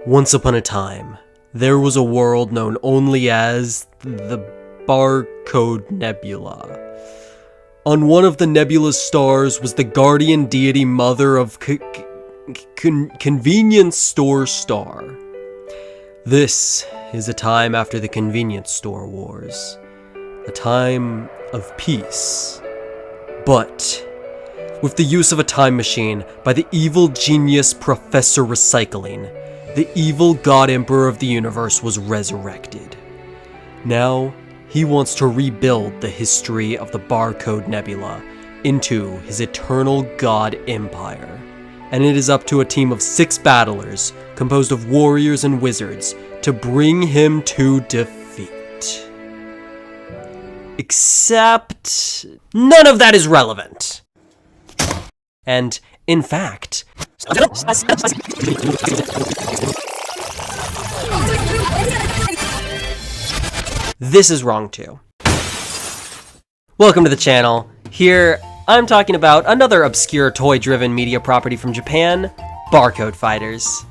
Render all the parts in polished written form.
Once upon a time, there was a world known only as the Barcode Nebula. On one of the nebula's stars was the guardian deity mother of Convenience Store Star. This is a time after the Convenience Store Wars, a time of peace. But with the use of a time machine by the evil genius Professor Recycling, the evil God Emperor of the universe was resurrected. Now, he wants to rebuild the history of the Barcode Nebula into his eternal God Empire. And it is up to a team of 6 battlers, composed of warriors and wizards, to bring him to defeat. Except, none of that is relevant. And, in fact, this is wrong too. Welcome to the channel. Here, I'm talking about another obscure toy-driven media property from Japan, Barcode Fighters.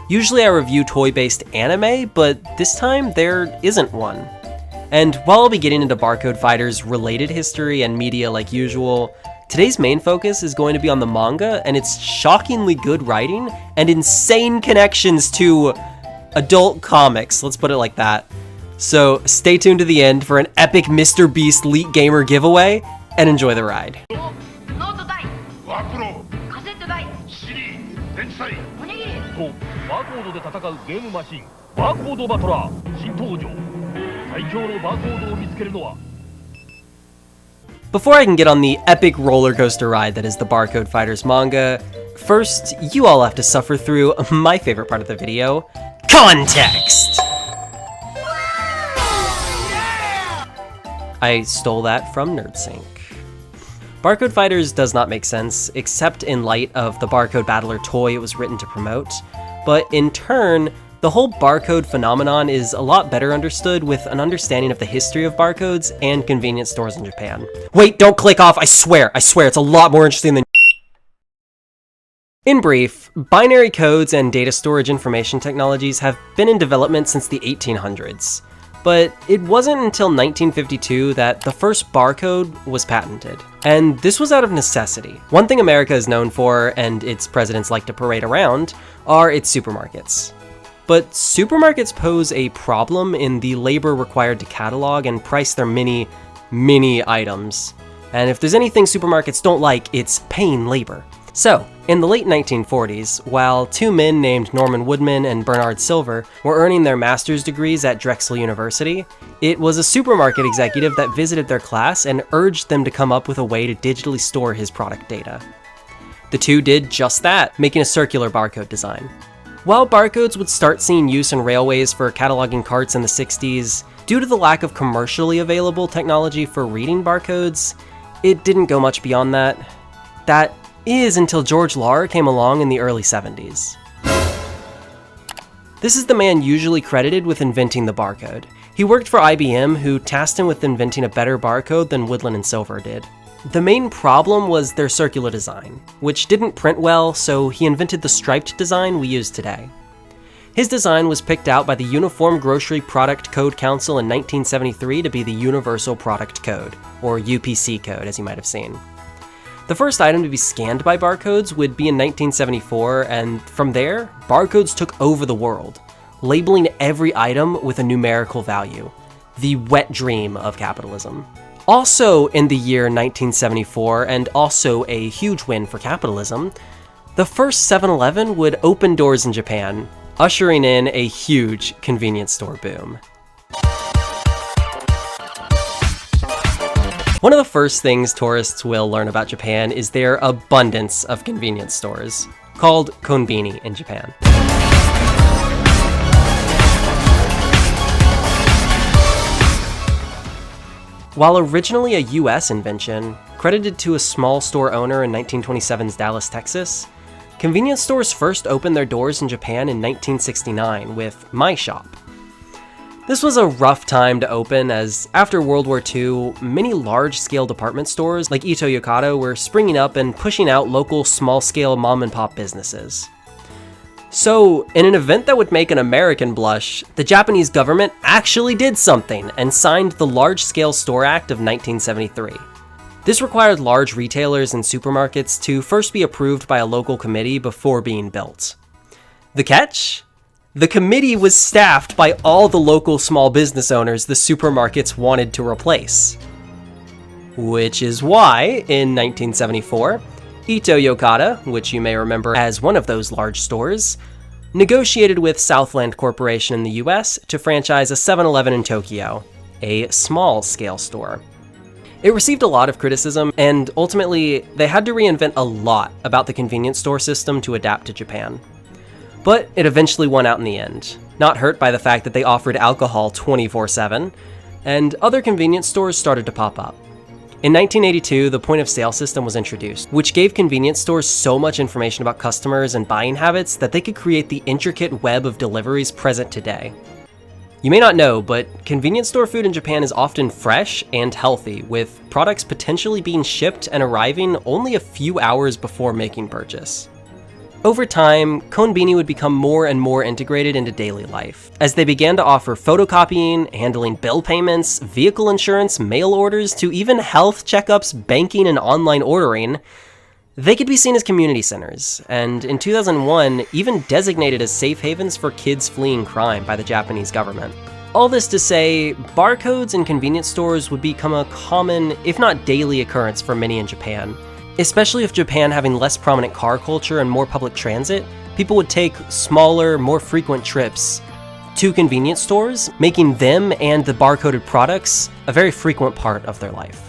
Usually I review toy-based anime, but this time there isn't one. And while I'll be getting into Barcode Fighters' related history and media like usual, today's main focus is going to be on the manga and its shockingly good writing and insane connections to adult comics, let's put it like that. So stay tuned to the end for an epic Mr. Beast Elite Gamer giveaway, and enjoy the ride. Before I can get on the epic roller coaster ride that is the Barcode Fighters manga, first, you all have to suffer through my favorite part of the video, context! I stole that from NerdSync. Barcode Fighters does not make sense, except in light of the Barcode Battler toy it was written to promote, but in turn, the whole barcode phenomenon is a lot better understood with an understanding of the history of barcodes and convenience stores in Japan. Wait, don't click off, I swear, it's a lot more interesting than. In brief, binary codes and data storage information technologies have been in development since the 1800s. But it wasn't until 1952 that the first barcode was patented. And this was out of necessity. One thing America is known for, and its presidents like to parade around, are its supermarkets. But supermarkets pose a problem in the labor required to catalog and price their many items. And if there's anything supermarkets don't like, it's paying labor. So, in the late 1940s, while 2 men named Norman Woodman and Bernard Silver were earning their master's degrees at Drexel University, it was a supermarket executive that visited their class and urged them to come up with a way to digitally store his product data. The two did just that, making a circular barcode design. While barcodes would start seeing use in railways for cataloging carts in the 60s, due to the lack of commercially available technology for reading barcodes, it didn't go much beyond that. That is until George Laurer came along in the early 70s. This is the man usually credited with inventing the barcode. He worked for IBM, who tasked him with inventing a better barcode than Woodland and Silver did. The main problem was their circular design, which didn't print well, so he invented the striped design we use today. His design was picked out by the Uniform Grocery Product Code Council in 1973 to be the Universal Product Code, or UPC code as you might have seen. The first item to be scanned by barcodes would be in 1974, and from there, barcodes took over the world, labeling every item with a numerical value. The wet dream of capitalism. Also in the year 1974, and also a huge win for capitalism, the first 7-Eleven would open doors in Japan, ushering in a huge convenience store boom. One of the first things tourists will learn about Japan is their abundance of convenience stores, called Conbini in Japan. While originally a US invention, credited to a small store owner in 1927's Dallas, Texas, convenience stores first opened their doors in Japan in 1969 with My Shop. This was a rough time to open, as after World War II, many large-scale department stores like Ito Yokado were springing up and pushing out local small-scale mom-and-pop businesses. So, in an event that would make an American blush, the Japanese government actually did something and signed the Large-Scale Store Act of 1973. This required large retailers and supermarkets to first be approved by a local committee before being built. The catch? The committee was staffed by all the local small business owners the supermarkets wanted to replace. Which is why, in 1974, Ito Yokata, which you may remember as one of those large stores, negotiated with Southland Corporation in the US to franchise a 7-Eleven in Tokyo, a small-scale store. It received a lot of criticism, and ultimately, they had to reinvent a lot about the convenience store system to adapt to Japan. But it eventually won out in the end, not hurt by the fact that they offered alcohol 24/7, and other convenience stores started to pop up. In 1982, the point-of-sale system was introduced, which gave convenience stores so much information about customers and buying habits that they could create the intricate web of deliveries present today. You may not know, but convenience store food in Japan is often fresh and healthy, with products potentially being shipped and arriving only a few hours before making purchase. Over time, Conbini would become more and more integrated into daily life, as they began to offer photocopying, handling bill payments, vehicle insurance, mail orders, to even health checkups, banking, and online ordering. They could be seen as community centers, and in 2001, even designated as safe havens for kids fleeing crime by the Japanese government. All this to say, barcodes in convenience stores would become a common, if not daily occurrence for many in Japan. Especially with Japan having less prominent car culture and more public transit, people would take smaller, more frequent trips to convenience stores, making them and the barcoded products a very frequent part of their life.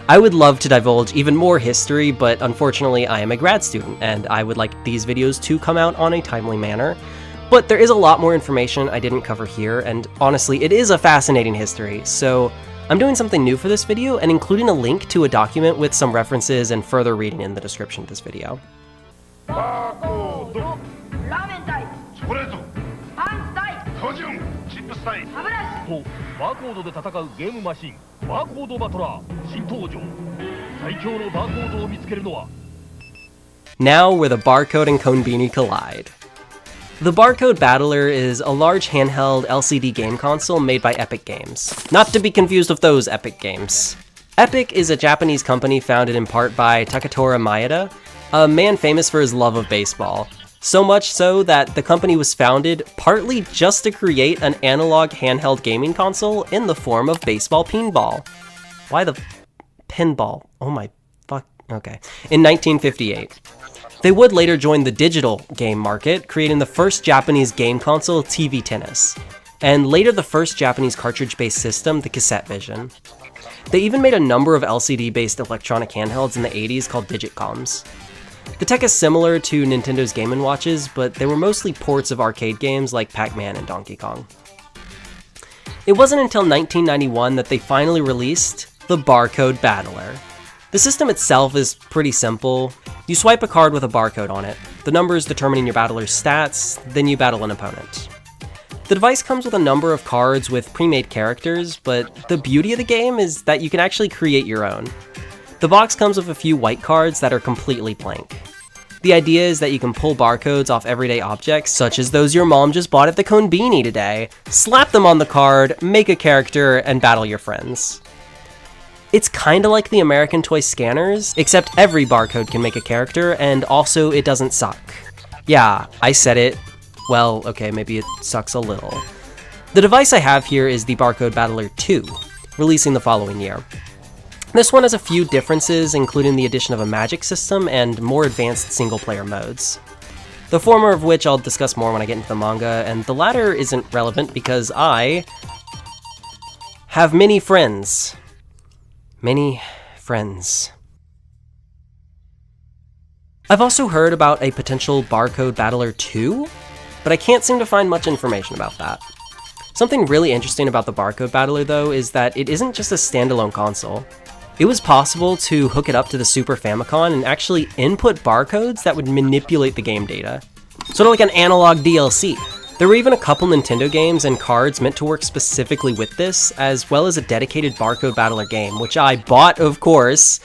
I would love to divulge even more history, but unfortunately I am a grad student, and I would like these videos to come out on a timely manner. But there is a lot more information I didn't cover here, and honestly, it is a fascinating history, so I'm doing something new for this video and including a link to a document with some references and further reading in the description of this video. バーコードで戦うゲームマシンバーコードバトラー新登場最強のバーコードを見つけるのは Now where the barcode and Conbini collide. The Barcode Battler is a large handheld LCD game console made by Epic Games. Not to be confused with those Epic Games. Epic is a Japanese company founded in part by Takatoura Maeda, a man famous for his love of baseball. So much so that the company was founded partly just to create an analog handheld gaming console in the form of baseball pinball. Why the pinball? Oh my fuck. Okay. In 1958. They would later join the digital game market, creating the first Japanese game console, TV Tennis, and later the first Japanese cartridge-based system, the Cassette Vision. They even made a number of LCD-based electronic handhelds in the 80s called Digitcoms. The tech is similar to Nintendo's Game & Watches, but they were mostly ports of arcade games like Pac-Man and Donkey Kong. It wasn't until 1991 that they finally released the Barcode Battler. The system itself is pretty simple. You swipe a card with a barcode on it, the numbers determining your battler's stats, then you battle an opponent. The device comes with a number of cards with pre-made characters, but the beauty of the game is that you can actually create your own. The box comes with a few white cards that are completely blank. The idea is that you can pull barcodes off everyday objects, such as those your mom just bought at the Conbini today, slap them on the card, make a character, and battle your friends. It's kinda like the American toy scanners, except every barcode can make a character, and also it doesn't suck. Yeah, I said it. Well, okay, maybe it sucks a little. The device I have here is the Barcode Battler II, releasing the following year. This one has a few differences, including the addition of a magic system and more advanced single-player modes. The former of which I'll discuss more when I get into the manga, and the latter isn't relevant because I have many friends. Many friends. I've also heard about a potential Barcode Battler 2, but I can't seem to find much information about that. Something really interesting about the Barcode Battler, though, is that it isn't just a standalone console. It was possible to hook it up to the Super Famicom and actually input barcodes that would manipulate the game data. Sort of like an analog DLC. There were even a couple Nintendo games and cards meant to work specifically with this, as well as a dedicated Barcode Battler game, which I bought, of course.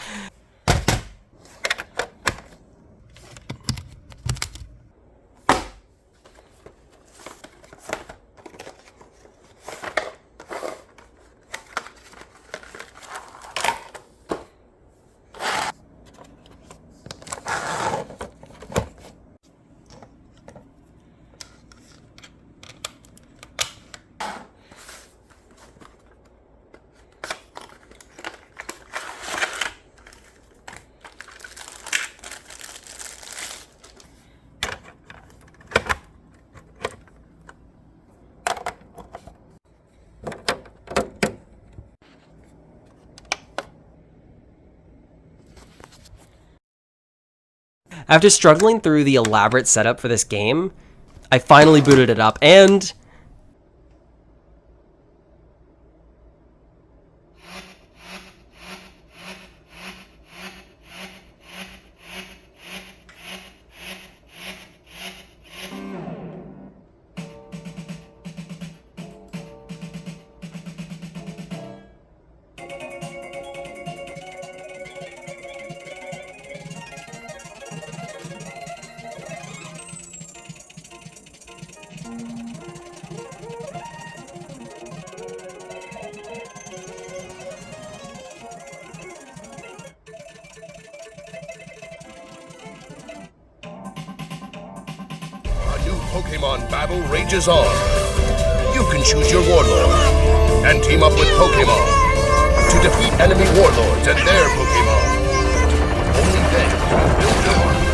After struggling through the elaborate setup for this game, I finally booted it up, and Pokemon battle rages on. You can choose your warlord and team up with Pokemon to defeat enemy warlords and their Pokemon. Only then can you build your army.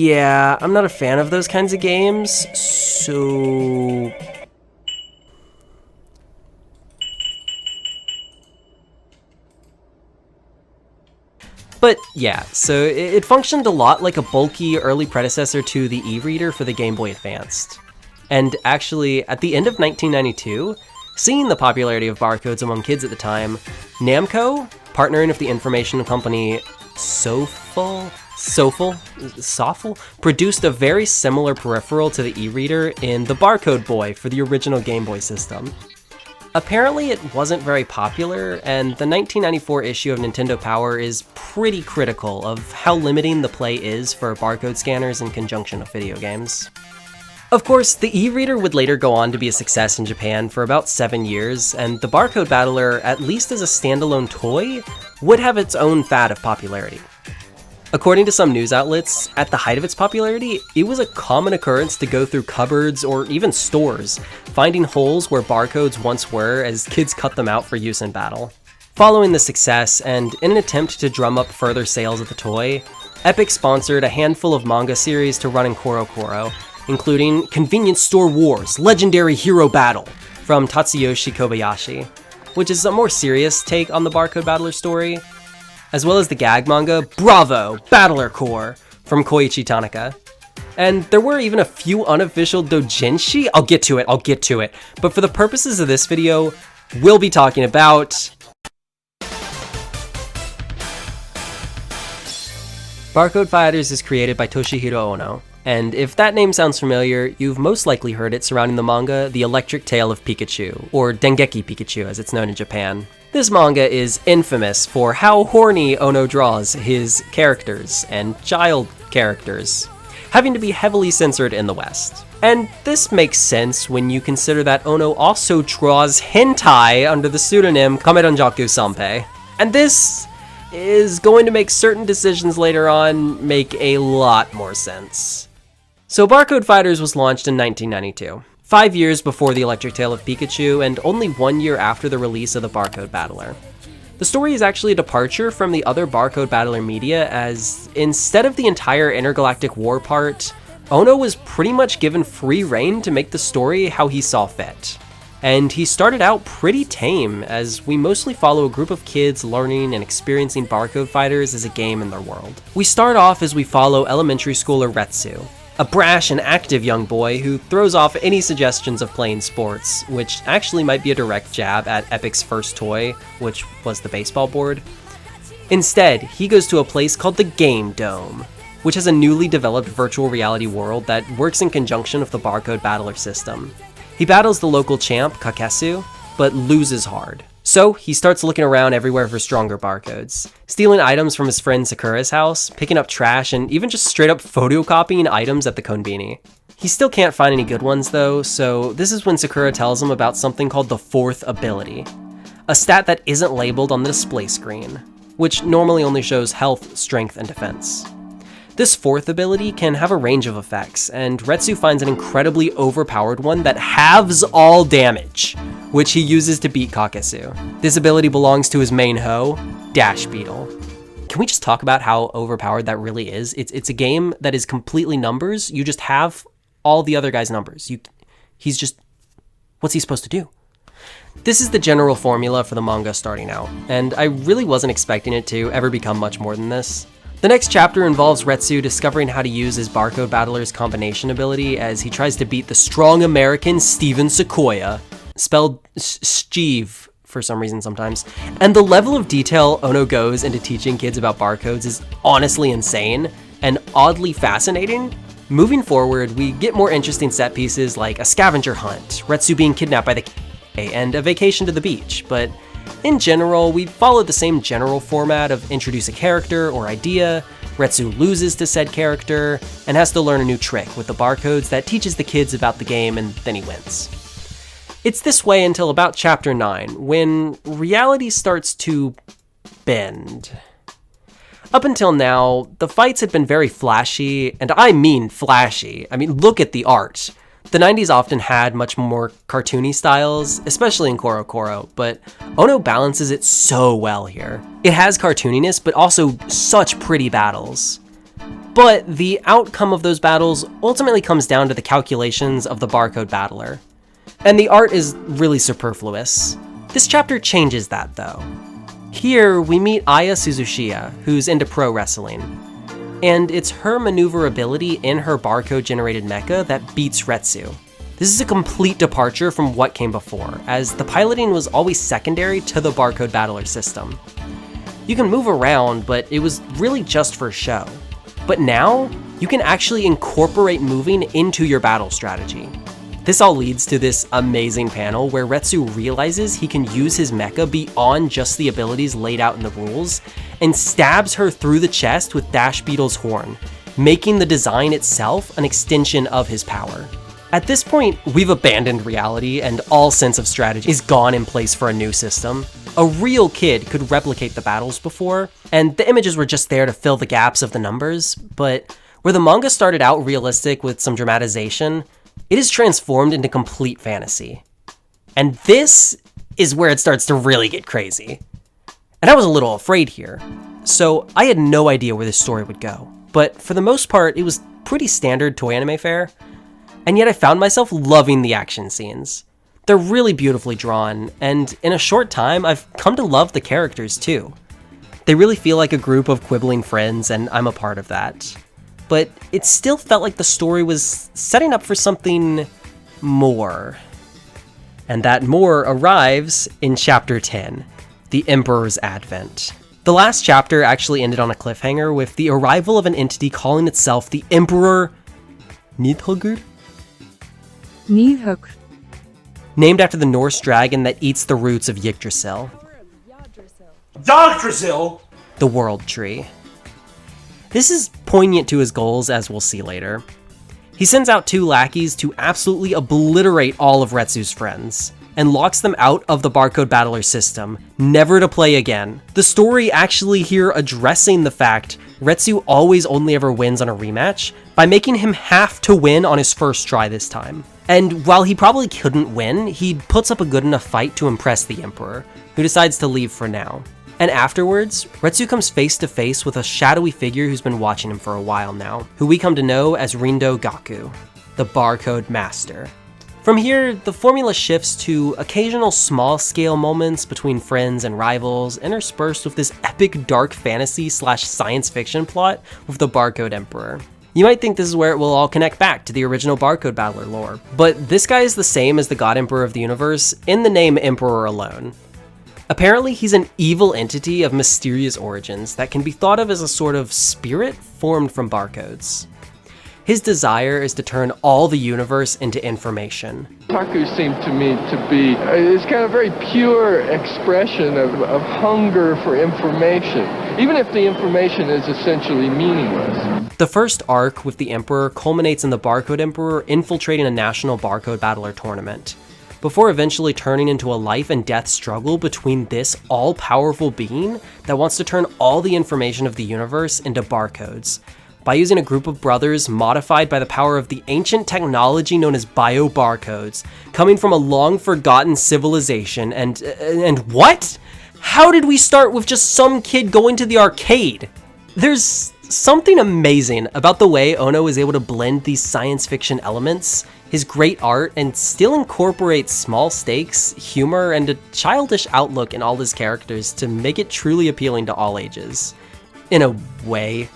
yeah, I'm not a fan of those kinds of games, so... But yeah, so it functioned a lot like a bulky early predecessor to the e-reader for the Game Boy Advanced. And actually, at the end of 1992, seeing the popularity of barcodes among kids at the time, Namco, partnering with the information company Sofel, produced a very similar peripheral to the e-reader in the Barcode Boy for the original Game Boy system. Apparently it wasn't very popular, and the 1994 issue of Nintendo Power is pretty critical of how limiting the play is for barcode scanners in conjunction with video games. Of course, the e-reader would later go on to be a success in Japan for about 7 years, and the Barcode Battler, at least as a standalone toy, would have its own fad of popularity. According to some news outlets, at the height of its popularity, it was a common occurrence to go through cupboards or even stores, finding holes where barcodes once were as kids cut them out for use in battle. Following the success, and in an attempt to drum up further sales of the toy, Epic sponsored a handful of manga series to run in Koro, including Convenience Store Wars Legendary Hero Battle from Tatsuyoshi Kobayashi, which is a more serious take on the Barcode Battler story, as well as the gag manga Bravo! Battler Core from Koichi Tanaka. And there were even a few unofficial doujinshi. I'll get to it. But for the purposes of this video, we'll be talking about Barcode Fighters is created by Toshihiro Ono, and if that name sounds familiar, you've most likely heard it surrounding the manga The Electric Tale of Pikachu, or Dengeki Pikachu as it's known in Japan. This manga is infamous for how horny Ono draws his characters and child characters, having to be heavily censored in the West. And this makes sense when you consider that Ono also draws hentai under the pseudonym Kamedonjaku Sanpei. And this is going to make certain decisions later on make a lot more sense. So Barcode Fighters was launched in 1992. 5 years before The Electric Tale of Pikachu, and only 1 year after the release of the Barcode Battler. The story is actually a departure from the other Barcode Battler media, as instead of the entire intergalactic war part, Ono was pretty much given free rein to make the story how he saw fit. And he started out pretty tame, as we mostly follow a group of kids learning and experiencing Barcode Fighters as a game in their world. We start off as we follow elementary schooler Retsu, a brash and active young boy who throws off any suggestions of playing sports, which actually might be a direct jab at Epic's first toy, which was the baseball board. Instead, he goes to a place called the Game Dome, which has a newly developed virtual reality world that works in conjunction with the Barcode Battler system. He battles the local champ, Kakesu, but loses hard. So he starts looking around everywhere for stronger barcodes, stealing items from his friend Sakura's house, picking up trash, and even just straight up photocopying items at the Conbini. He still can't find any good ones though, so this is when Sakura tells him about something called the fourth ability, a stat that isn't labeled on the display screen, which normally only shows health, strength, and defense. This fourth ability can have a range of effects, and Retsu finds an incredibly overpowered one that halves all damage, which he uses to beat Kakesu. This ability belongs to his main hoe, Dash Beetle. Can we just talk about how overpowered that really is? It's a game that is completely numbers. You just have all the other guys' numbers. What's he supposed to do? This is the general formula for the manga starting out, and I really wasn't expecting it to ever become much more than this. The next chapter involves Retsu discovering how to use his Barcode Battler's combination ability as he tries to beat the strong American Steven Sequoia, spelled Steve for some reason sometimes. And the level of detail Ono goes into teaching kids about barcodes is honestly insane and oddly fascinating. Moving forward, we get more interesting set pieces like a scavenger hunt, Retsu being kidnapped by the and a vacation to the beach, but in general, we follow the same general format of introduce a character or idea, Retsu loses to said character, and has to learn a new trick with the barcodes that teaches the kids about the game, and then he wins. It's this way until about chapter 9, when reality starts to bend. Up until now, the fights had been very flashy, and I mean flashy. I mean, look at the art. The 90s often had much more cartoony styles, especially in Koro Koro, but Ono balances it so well here. It has cartooniness, but also such pretty battles. But the outcome of those battles ultimately comes down to the calculations of the Barcode Battler. And the art is really superfluous. This chapter changes that, though. Here, we meet Aya Suzushia, who's into pro wrestling. And it's her maneuverability in her barcode-generated mecha that beats Retsu. This is a complete departure from what came before, as the piloting was always secondary to the Barcode Battler system. You can move around, but it was really just for show. But now, you can actually incorporate moving into your battle strategy. This all leads to this amazing panel where Retsu realizes he can use his mecha beyond just the abilities laid out in the rules, and stabs her through the chest with Dash Beetle's horn, making the design itself an extension of his power. At this point, we've abandoned reality and all sense of strategy is gone in place for a new system. A real kid could replicate the battles before, and the images were just there to fill the gaps of the numbers, but where the manga started out realistic with some dramatization, it is transformed into complete fantasy. And this is where it starts to really get crazy. And I was a little afraid here, so I had no idea where this story would go. But for the most part, it was pretty standard toy anime fare, and yet I found myself loving the action scenes. They're really beautifully drawn, and in a short time, I've come to love the characters too. They really feel like a group of quibbling friends, and I'm a part of that. But it still felt like the story was setting up for something more. And that more arrives in chapter 10, The Emperor's Advent. The last chapter actually ended on a cliffhanger with the arrival of an entity calling itself the Emperor Nidhogg? Nidhogg. Named after the Norse dragon that eats the roots of Yggdrasil. Yggdrasil? The World Tree. This is poignant to his goals, as we'll see later. He sends out 2 lackeys to absolutely obliterate all of Retsu's friends, and locks them out of the Barcode Battler system, never to play again. The story actually here addressing the fact Retsu always only ever wins on a rematch by making him have to win on his first try this time. And while he probably couldn't win, he puts up a good enough fight to impress the Emperor, who decides to leave for now. And afterwards, Retsu comes face to face with a shadowy figure who's been watching him for a while now, who we come to know as Rindo Gaku, the Barcode Master. From here, the formula shifts to occasional small-scale moments between friends and rivals, interspersed with this epic dark fantasy / science fiction plot with the Barcode Emperor. You might think this is where it will all connect back to the original Barcode Battler lore, but this guy is the same as the God Emperor of the universe in the name Emperor alone. Apparently, he's an evil entity of mysterious origins that can be thought of as a sort of spirit formed from barcodes. His desire is to turn all the universe into information. Taku seemed to me to be this kind of very pure expression of hunger for information, even if the information is essentially meaningless. The first arc with the Emperor culminates in the Barcode Emperor infiltrating a national Barcode Battler tournament, before eventually turning into a life and death struggle between this all-powerful being that wants to turn all the information of the universe into barcodes, by using a group of brothers modified by the power of the ancient technology known as biobarcodes, coming from a long-forgotten civilization, and what? How did we start with just some kid going to the arcade? There's something amazing about the way Ono is able to blend these science fiction elements, his great art, and still incorporate small stakes, humor, and a childish outlook in all his characters to make it truly appealing to all ages. In a way.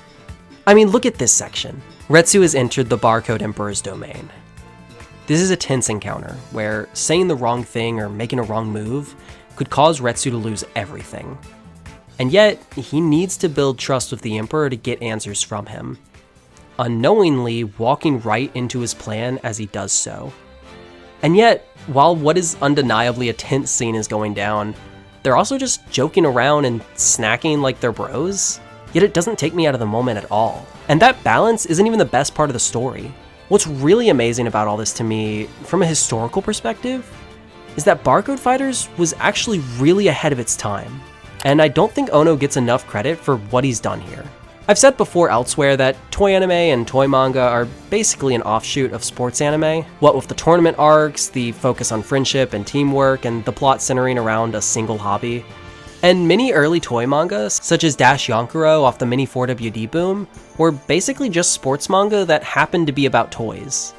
I mean, look at this section. Retsu has entered the Barcode Emperor's domain. This is a tense encounter, where saying the wrong thing or making a wrong move could cause Retsu to lose everything. And yet, he needs to build trust with the Emperor to get answers from him, unknowingly walking right into his plan as he does so. And yet, while what is undeniably a tense scene is going down, they're also just joking around and snacking like they're bros, yet it doesn't take me out of the moment at all. And that balance isn't even the best part of the story. What's really amazing about all this to me, from a historical perspective, is that Barcode Fighters was actually really ahead of its time. And I don't think Ono gets enough credit for what he's done here. I've said before elsewhere that toy anime and toy manga are basically an offshoot of sports anime, what with the tournament arcs, the focus on friendship and teamwork, and the plot centering around a single hobby. And many early toy mangas, such as Dash Yonkuro off the Mini 4WD boom, were basically just sports manga that happened to be about toys.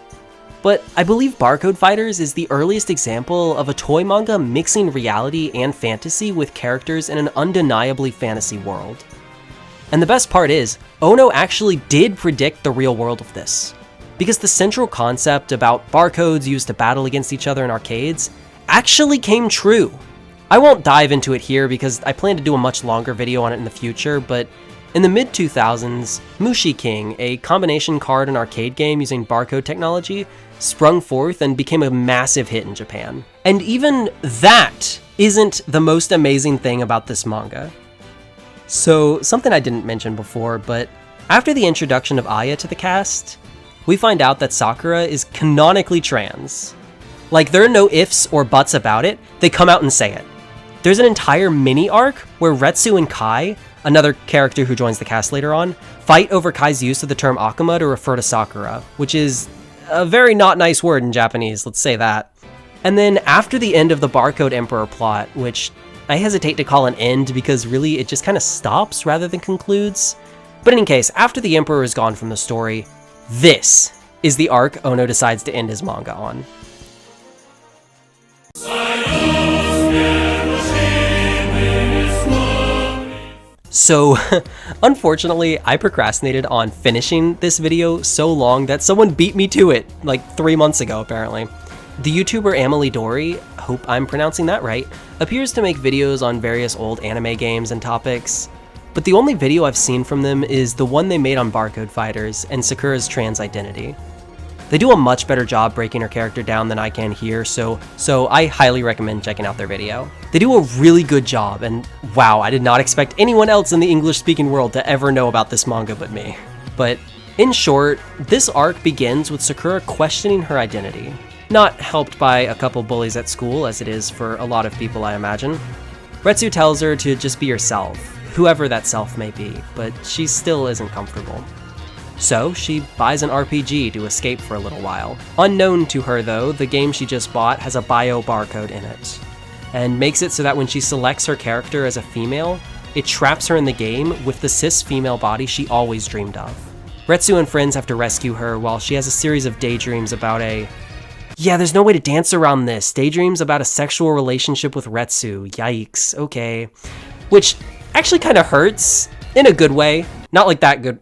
But I believe Barcode Fighters is the earliest example of a toy manga mixing reality and fantasy with characters in an undeniably fantasy world. And the best part is, Ono actually did predict the real world of this, because the central concept about barcodes used to battle against each other in arcades actually came true. I won't dive into it here because I plan to do a much longer video on it in the future, but in the mid-2000s, Mushi King, a combination card and arcade game using barcode technology, sprung forth and became a massive hit in Japan. And even that isn't the most amazing thing about this manga. So, something I didn't mention before, but after the introduction of Aya to the cast, we find out that Sakura is canonically trans. Like, there are no ifs or buts about it, they come out and say it. There's an entire mini-arc where Retsu and Kai, another character who joins the cast later on, fight over Kai's use of the term Akuma to refer to Sakura, which is a very not nice word in Japanese, let's say that. And then after the end of the Barcode Emperor plot, which I hesitate to call an end because really it just kind of stops rather than concludes. But in any case, after the Emperor is gone from the story, this is the arc Ono decides to end his manga on. So, unfortunately, I procrastinated on finishing this video so long that someone beat me to it, like 3 months ago apparently. The YouTuber Amelie Dory, hope I'm pronouncing that right, appears to make videos on various old anime games and topics, but the only video I've seen from them is the one they made on Barcode Fighters and Sakura's trans identity. They do a much better job breaking her character down than I can here, so I highly recommend checking out their video. They do a really good job, and wow, I did not expect anyone else in the English-speaking world to ever know about this manga but me. But in short, this arc begins with Sakura questioning her identity. Not helped by a couple bullies at school, as it is for a lot of people I imagine. Retsu tells her to just be yourself, whoever that self may be, but she still isn't comfortable. So she buys an RPG to escape for a little while. Unknown to her though, the game she just bought has a bio barcode in it, and makes it so that when she selects her character as a female, it traps her in the game with the cis female body she always dreamed of. Retsu and friends have to rescue her while she has a series of daydreams about yeah, there's no way to dance around this. Daydreams about a sexual relationship with Retsu. Yikes, okay. Which actually kind of hurts, in a good way. Not like that good.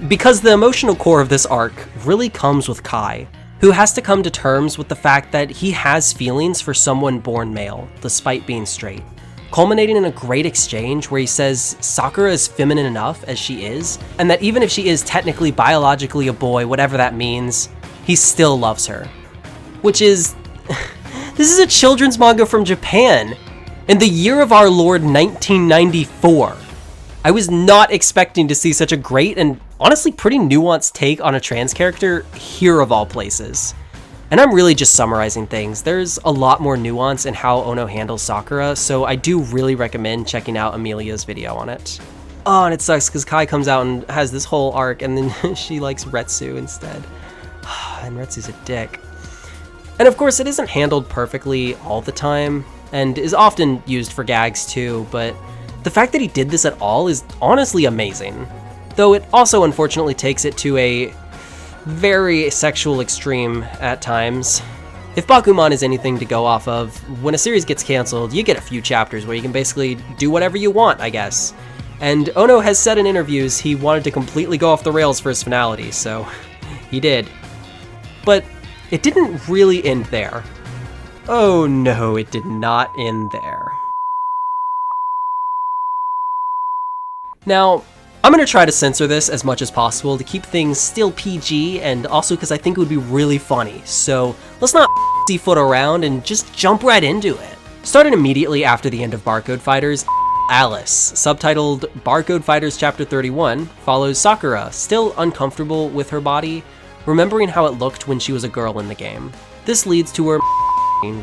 Because the emotional core of this arc really comes with Kai, who has to come to terms with the fact that he has feelings for someone born male, despite being straight. Culminating in a great exchange where he says Sakura is feminine enough as she is, and that even if she is technically biologically a boy, whatever that means, he still loves her. Which is... this is a children's manga from Japan, in the year of our Lord 1994. I was not expecting to see such a great and honestly pretty nuanced take on a trans character here of all places. And I'm really just summarizing things. There's a lot more nuance in how Ono handles Sakura, so I do really recommend checking out Amelia's video on it. Oh, and it sucks because Kai comes out and has this whole arc and then she likes Retsu instead. And Retsu's a dick. And of course, it isn't handled perfectly all the time, and is often used for gags too, but the fact that he did this at all is honestly amazing. though it also unfortunately takes it to a very sexual extreme at times. If Bakuman is anything to go off of, when a series gets canceled, you get a few chapters where you can basically do whatever you want, I guess. And Ono has said in interviews he wanted to completely go off the rails for his finality, so he did. But it didn't really end there. Oh no, it did not end there. Now, I'm going to try to censor this as much as possible to keep things still PG, and also because I think it would be really funny, so let's not foot around and just jump right into it. Starting immediately after the end of Barcode Fighters, Alice, subtitled Barcode Fighters Chapter 31, follows Sakura, still uncomfortable with her body, remembering how it looked when she was a girl in the game. This leads to her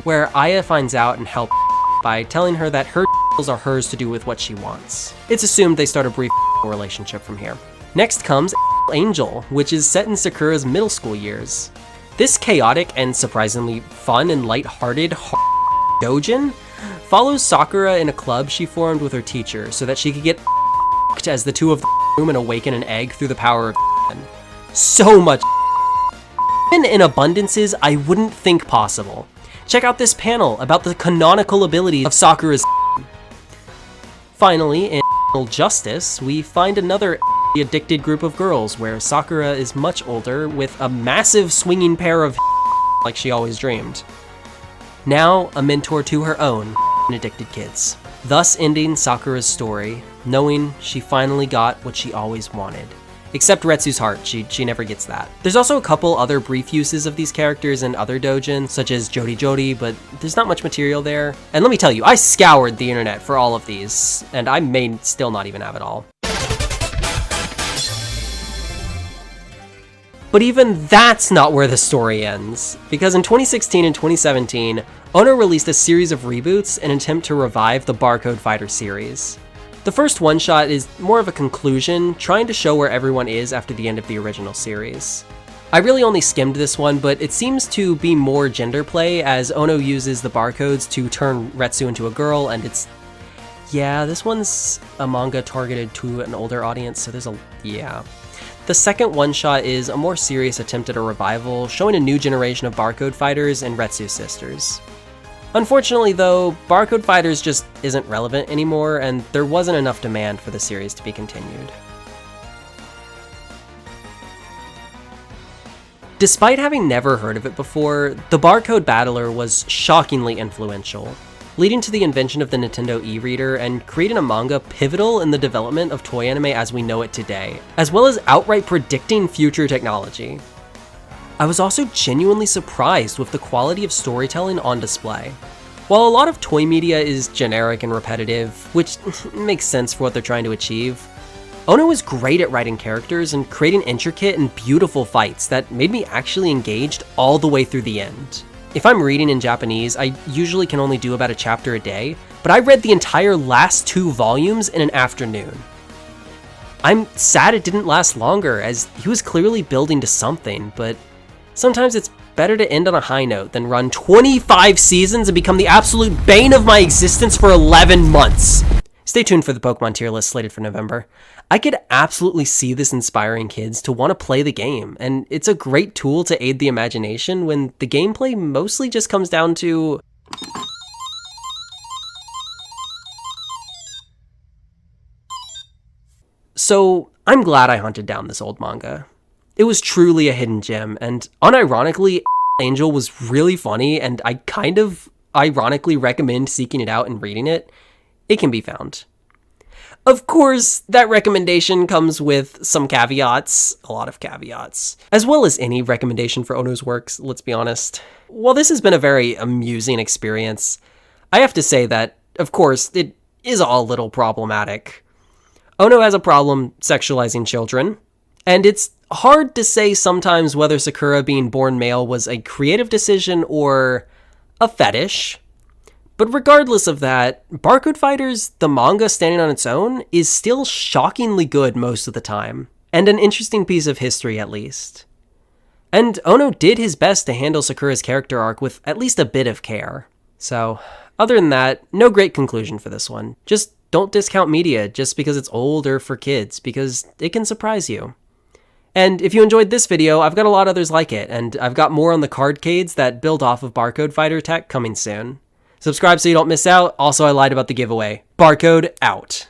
where Aya finds out and helps by telling her that her are hers to do with what she wants. It's assumed they start a brief relationship from here. Next comes Angel, which is set in Sakura's middle school years. This chaotic and surprisingly fun and light-hearted doujin follows Sakura in a club she formed with her teacher so that she could get as the two of them and awaken an egg through the power of so much in abundances I wouldn't think possible. Check out this panel about the canonical abilities of Sakura's. Finally, in Justice, we find another addicted group of girls where Sakura is much older with a massive swinging pair of like she always dreamed. Now, a mentor to her own addicted kids. Thus ending Sakura's story, knowing she finally got what she always wanted. Except Retsu's heart, she never gets that. There's also a couple other brief uses of these characters in other doujin, such as Jody Jody, but there's not much material there. And let me tell you, I scoured the internet for all of these, and I may still not even have it all. But even that's not where the story ends, because in 2016 and 2017, Ono released a series of reboots in an attempt to revive the Barcode Fighter series. The first one-shot is more of a conclusion, trying to show where everyone is after the end of the original series. I really only skimmed this one, but it seems to be more gender play, as Ono uses the barcodes to turn Retsu into a girl, and yeah, this one's a manga targeted to an older audience, so yeah. The second one-shot is a more serious attempt at a revival, showing a new generation of Barcode Fighters and Retsu sisters. Unfortunately though, Barcode Fighters just isn't relevant anymore, and there wasn't enough demand for the series to be continued. Despite having never heard of it before, the Barcode Battler was shockingly influential, leading to the invention of the Nintendo e-reader and creating a manga pivotal in the development of toy anime as we know it today, as well as outright predicting future technology. I was also genuinely surprised with the quality of storytelling on display. While a lot of toy media is generic and repetitive, which makes sense for what they're trying to achieve, Ono is great at writing characters and creating intricate and beautiful fights that made me actually engaged all the way through the end. If I'm reading in Japanese, I usually can only do about a chapter a day, but I read the entire last 2 volumes in an afternoon. I'm sad it didn't last longer, as he was clearly building to something, but sometimes it's better to end on a high note than run 25 seasons and become the absolute bane of my existence for 11 months. Stay tuned for the Pokemon tier list slated for November. I could absolutely see this inspiring kids to want to play the game, and it's a great tool to aid the imagination when the gameplay mostly just comes down to So, I'm glad I hunted down this old manga. It was truly a hidden gem, and unironically, Angel was really funny, and I kind of ironically recommend seeking it out and reading it. It can be found. Of course, that recommendation comes with some caveats, a lot of caveats, as well as any recommendation for Ono's works, let's be honest. While this has been a very amusing experience, I have to say that, of course, it is all a little problematic. Ono has a problem sexualizing children, and it's hard to say sometimes whether Sakura being born male was a creative decision or a fetish. But regardless of that, Barcode Fighters, the manga standing on its own, is still shockingly good most of the time, and an interesting piece of history at least. And Ono did his best to handle Sakura's character arc with at least a bit of care. So, other than that, no great conclusion for this one. Just don't discount media just because it's old or for kids, because it can surprise you. And if you enjoyed this video, I've got a lot of others like it, and I've got more on the cardcades that build off of Barcode Fighter tech coming soon. Subscribe so you don't miss out. Also, I lied about the giveaway. Barcode out.